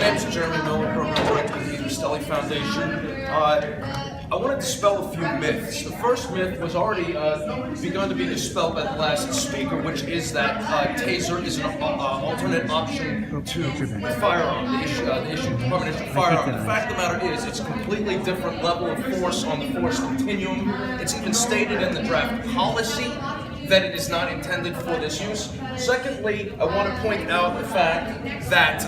name is Jeremy Miller, Program Director of the Stelly Foundation. I want to dispel a few myths. The first myth was already begun to be dispelled by the last speaker, which is that Taser is an alternate option to the firearm, the Department issue firearm. The fact of the matter is, it's a completely different level of force on the force continuum. It's even stated in the draft policy that it is not intended for this use. Secondly, I want to point out the fact that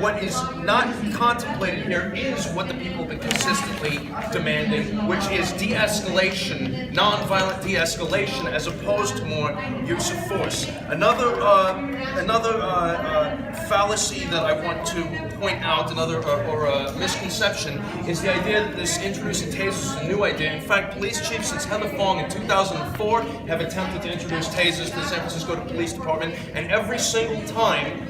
what is not contemplated here is what the people have been consistently demanding, which is de-escalation, non-violent de-escalation, as opposed to more use of force. Another fallacy that I want to point out, or misconception, is the idea that this introducing tasers is a new idea. In fact, police chiefs since Heather Fong in 2004 have attempted to introduce tasers to the San Francisco Police Department, and every single time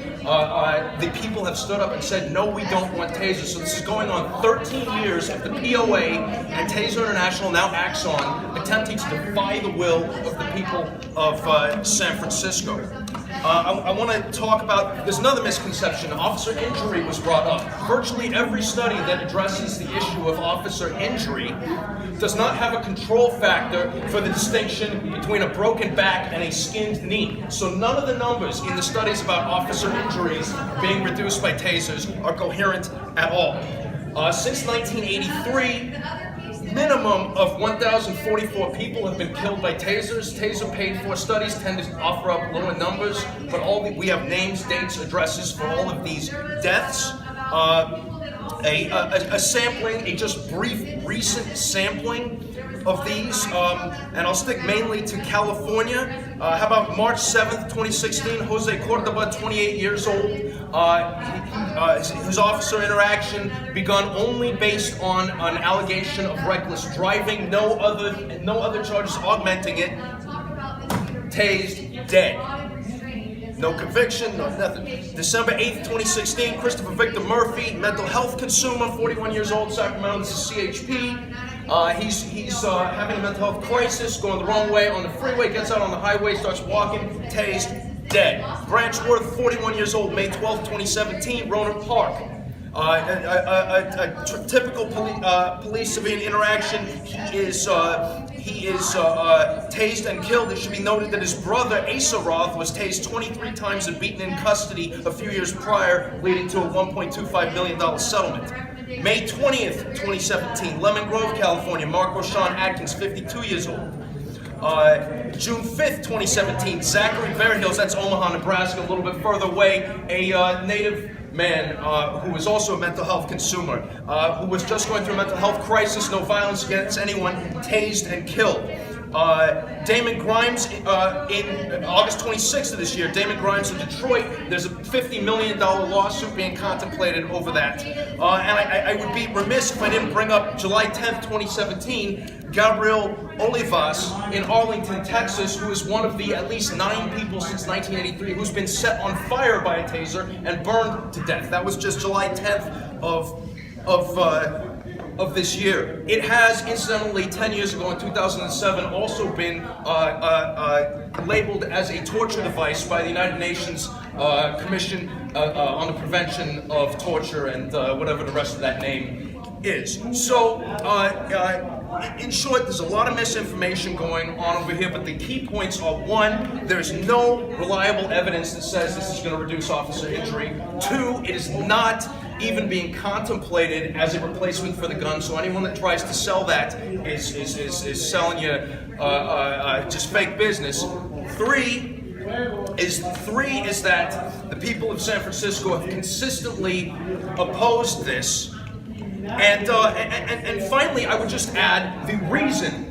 the people have stood up and said, no, we don't want tasers. So this is going on 13 years of the POA and Taser International, now Axon, attempting to defy the will of the people of San Francisco. I want to talk about, there's another misconception. Officer injury was brought up. Virtually every study that addresses the issue of officer injury does not have a control factor for the distinction between a broken back and a skinned knee. So none of the numbers in the studies about officer injuries being reduced by tasers are coherent at all. Since 1983, minimum of 1,044 people have been killed by tasers. Taser paid-for studies tend to offer up lower numbers, but we have names, dates, addresses for all of these deaths. A sampling, a just brief recent sampling of these, and I'll stick mainly to California. How about March 7th, 2016, Jose Cordoba, 28 years old. His officer interaction begun only based on an allegation of reckless driving, no other charges augmenting it. Tased, dead. No conviction, no nothing. December 8th, 2016, Christopher Victor Murphy, mental health consumer, 41 years old, Sacramento, this is CHP. He's having a mental health crisis, going the wrong way on the freeway, gets out on the highway, starts walking, tased, dead. Branch Worth, 41 years old, May 12th, 2017, Rohnert Park. A typical police-civilian interaction. He is tased and killed. It should be noted that his brother, Asa Roth, was tased 23 times and beaten in custody a few years prior, leading to a $1.25 million settlement. May 20th, 2017, Lemon Grove, California, Marco Sean Atkins, 52 years old. June 5th, 2017, Zachary Bearhills, that's Omaha, Nebraska, a little bit further away, a native man who was also a mental health consumer, who was just going through a mental health crisis, no violence against anyone, tased and killed. Damon Grimes, in August 26th of this year, Damon Grimes in Detroit, there's a $50 million lawsuit being contemplated over that. And I would be remiss if I didn't bring up July 10th, 2017, Gabriel Olivas in Arlington, Texas, who is one of the at least 9 people since 1983 who's been set on fire by a taser and burned to death. That was just July 10th of this year. It has, incidentally, 10 years ago in 2007, also been labeled as a torture device by the United Nations Commission on the Prevention of Torture and whatever the rest of that name is. So, in short, there's a lot of misinformation going on over here, but the key points are: 1, there's no reliable evidence that says this is going to reduce officer injury. 2, it is not even being contemplated as a replacement for the gun, so anyone that tries to sell that is selling you just fake business. 3 is that the people of San Francisco have consistently opposed this. And finally, I would just add the reason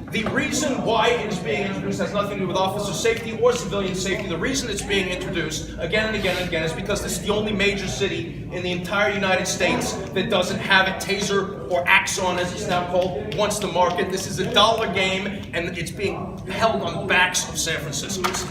why it is being introduced has nothing to do with officer safety or civilian safety. The reason it's being introduced again and again and again is because this is the only major city in the entire United States that doesn't have it. Taser, or Axon as it's now called, wants to market. This is a dollar game, and it's being held on the backs of San Franciscans.